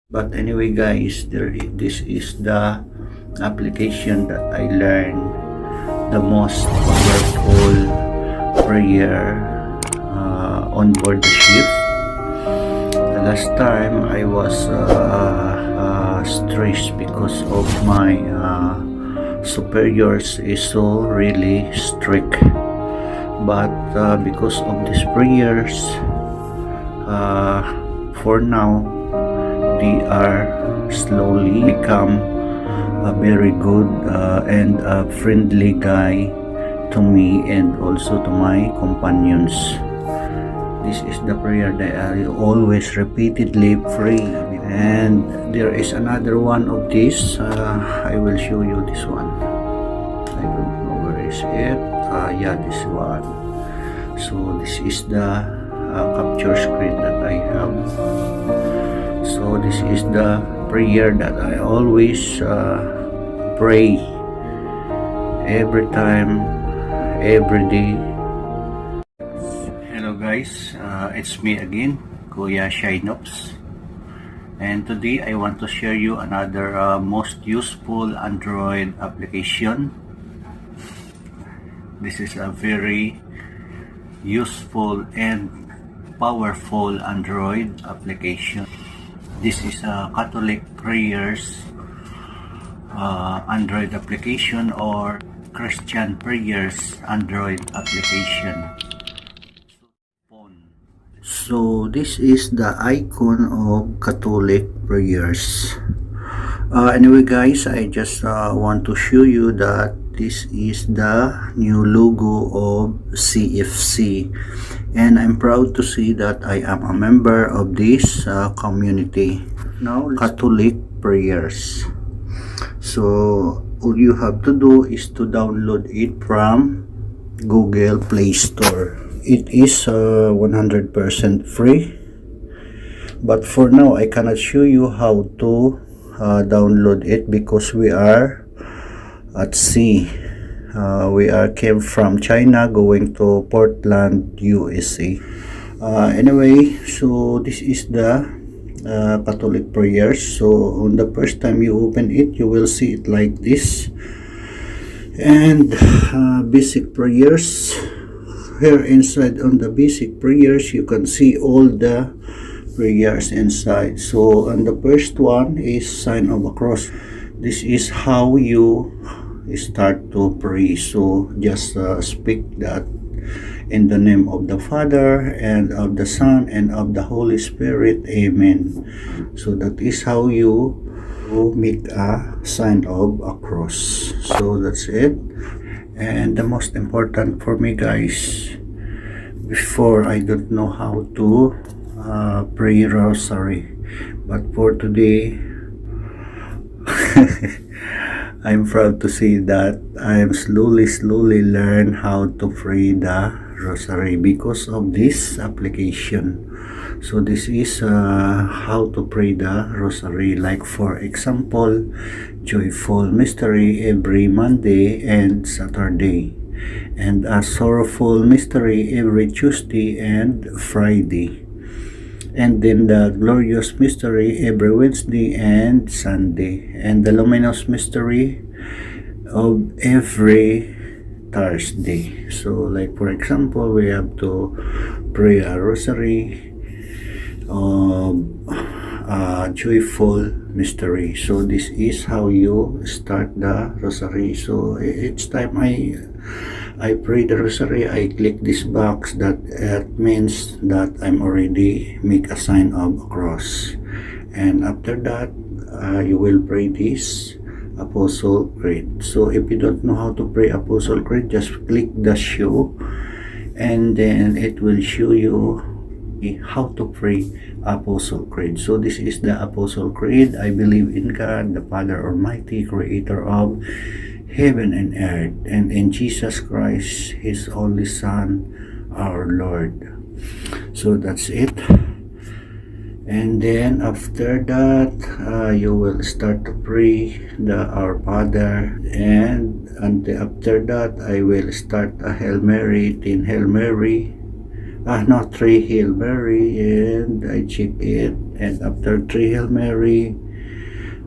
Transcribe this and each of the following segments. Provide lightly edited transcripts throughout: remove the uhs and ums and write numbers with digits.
But anyway guys, this is the application that I learned the most powerful prayer on board the ship. The last time I was stressed because of my superiors is so really strict, but because of these prayers, for now they are slowly become a very good and friendly guy to me and also to my companions. This is the prayer that I always repeatedly pray, and there is another one of this. I will show you this one. I don't know where is it. Yeah, this one. So this is the capture screen that I have. So this is the prayer that I always pray every time, every day. Hello guys, it's me again, Kuya Shinops, and today I want to share you another most useful Android application. This is a very useful and powerful Android application. This is a Catholic prayers Android application, or Christian prayers Android application. So this is the icon of Catholic prayers. Anyway guys, I just want to show you that this is the new logo of CFC, and I'm proud to see that I am a member of this community. Now, Catholic prayers. So all you have to do is to download it from Google Play Store. It is 100% free, but for now I cannot show you how to download it because we are at sea. We came from China going to Portland, USA. Anyway, so this is the Catholic prayers. So on the first time you open it, you will see it like this, and basic prayers. Here inside on the basic prayers, you can see all the prayers inside. So on the first one is sign of a cross. This is how you start to pray. So just speak that in the name of the Father and of the Son and of the Holy Spirit. Amen. So that is how you make a sign of a cross. So that's it. And the most important for me guys, before I don't know how to pray rosary, but for today I'm proud to see that I am slowly learn how to pray the rosary because of this application. So this is how to pray the rosary, like for example, joyful mystery every Monday and Saturday, and a sorrowful mystery every Tuesday and Friday, and then the glorious mystery every Wednesday and Sunday, and the luminous mystery of every Thursday. So like for example, we have to pray a rosary of joyful mystery. So this is how you start the rosary. So each time I pray the rosary, I click this box that means that I'm already make a sign of a cross, and after that you will pray this Apostle Creed. So if you don't know how to pray Apostle Creed, just click the show, and then it will show you how to pray Apostle Creed. So this is the Apostle Creed. I believe in God, the Father Almighty, creator of heaven and earth, and in Jesus Christ, his only Son, our Lord. So that's it. And then after that, you will start to pray the Our Father, and after that I will start a Hail Mary, 10 Hail Mary, not 3 Hail Mary, and I check it, and after 3 Hail Mary,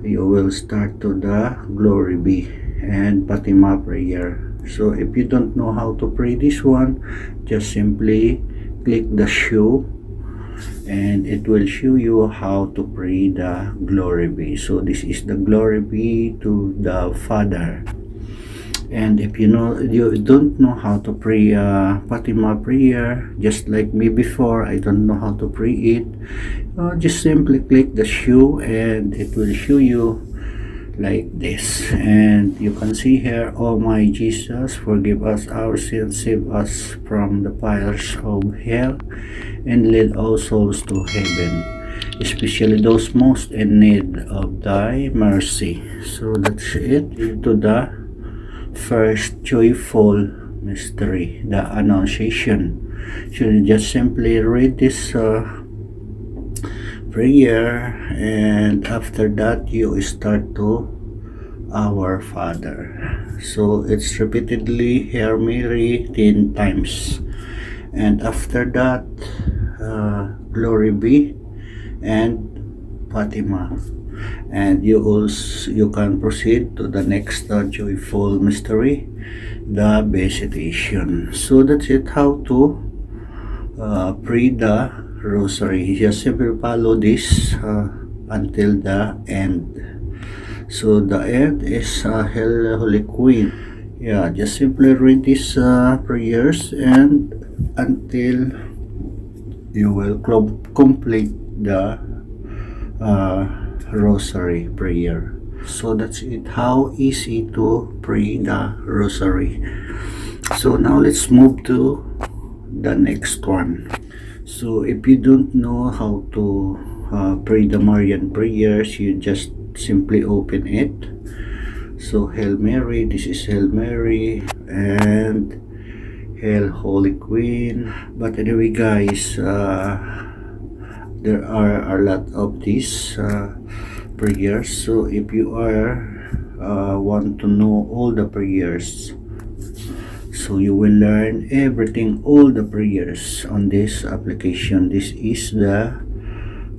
you will start to the Glory Be and Fatima prayer. So if you don't know how to pray this one, just simply click the show and it will show you how to pray the Glory Be. So this is the Glory Be to the Father. And if you don't know how to pray Fatima prayer, just like me before, I don't know how to pray it, just simply click the show and it will show you like this. And you can see here, "Oh my Jesus, forgive us our sins, save us from the fires of hell, and lead all souls to heaven, especially those most in need of thy mercy." So that's it. To the first joyful mystery, the Annunciation. So you just simply read this prayer, and after that you start to Our Father. So it's repeatedly Hail Mary 10 times, and after that Glory Be and Fatima, and you can proceed to the next joyful mystery, the Visitation. So that's it, how to pray the Rosary. Just simply follow this until the end. So the end is Hail Holy Queen. Yeah, just simply read these prayers and until you will complete the Rosary prayer. So that's it, how easy to pray the Rosary. So now let's move to the next one. So if you don't know how to pray the Marian prayers, you just simply open it. So Hail Mary, this is Hail Mary, and Hail Holy Queen. But anyway guys, there are a lot of these prayers. So if you want to know all the prayers, so you will learn everything, all the prayers on this application. This is the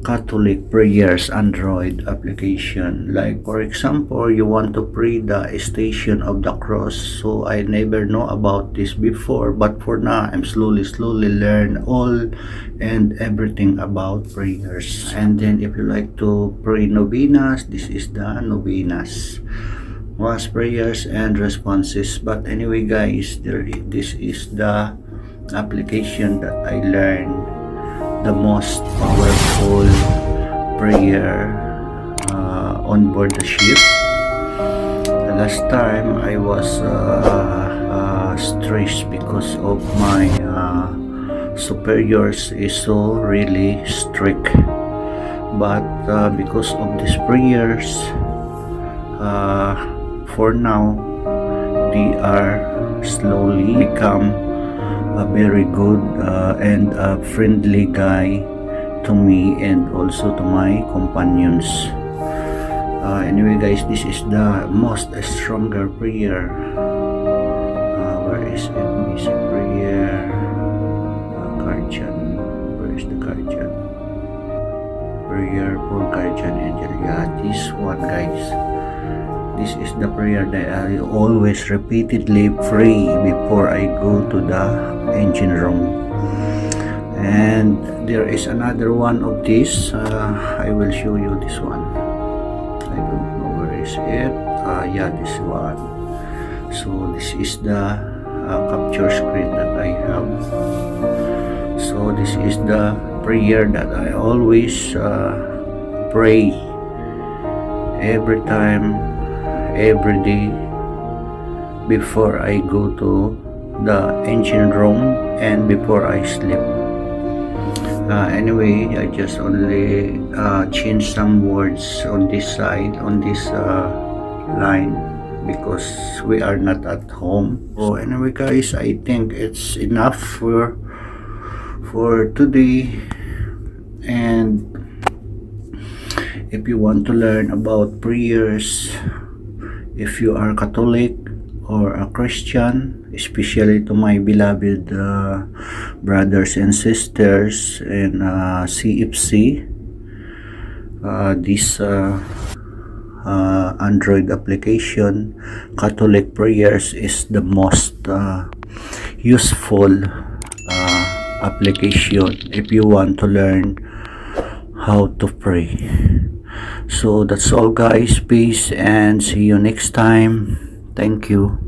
Catholic Prayers Android application. Like for example, you want to pray the Station of the Cross. So I never know about this before, but for now I'm slowly learn all and everything about prayers. And then if you like to pray novenas, this is the novenas, mass prayers and responses. But anyway guys, this is the application that I learned the most powerful prayer on board the ship. The last time I was stressed because of my superiors is so really strict, but because of these prayers, for now they are slowly become a very good and a friendly guy to me and also to my companions. Anyway guys, this is the most stronger prayer. Where is it? Basic prayer, guardian. Where is the guardian? Prayer for guardian angel. Yeah, this one guys. This is the prayer that I always repeatedly pray before I go to the engine room. And there is another one of this. I will show you this one. I don't know where is it. Yeah, this one. So this is the capture screen that I have. So this is the prayer that I always pray every time, every day before I go to the engine room and before I sleep. Anyway, I just only change some words on this side, on this line, because we are not at home. So anyway guys, I think it's enough for today. And if you want to learn about prayers, if you are Catholic or a Christian, especially to my beloved brothers and sisters in CFC, this Android application. Catholic Prayers is the most useful application if you want to learn how to pray. So that's all guys, peace and see you next time. Thank you.